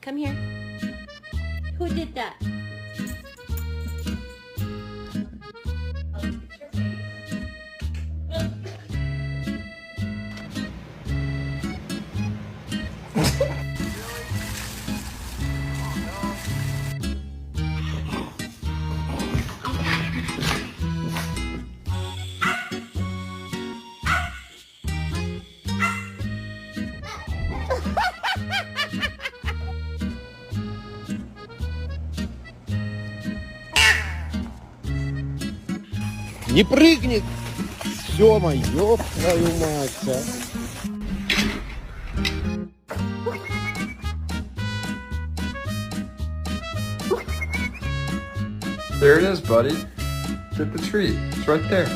Come here. Who did that? Не прыгнет! Сёма, ёб твою мать, а. There it is, buddy. Get the treat. It's right there.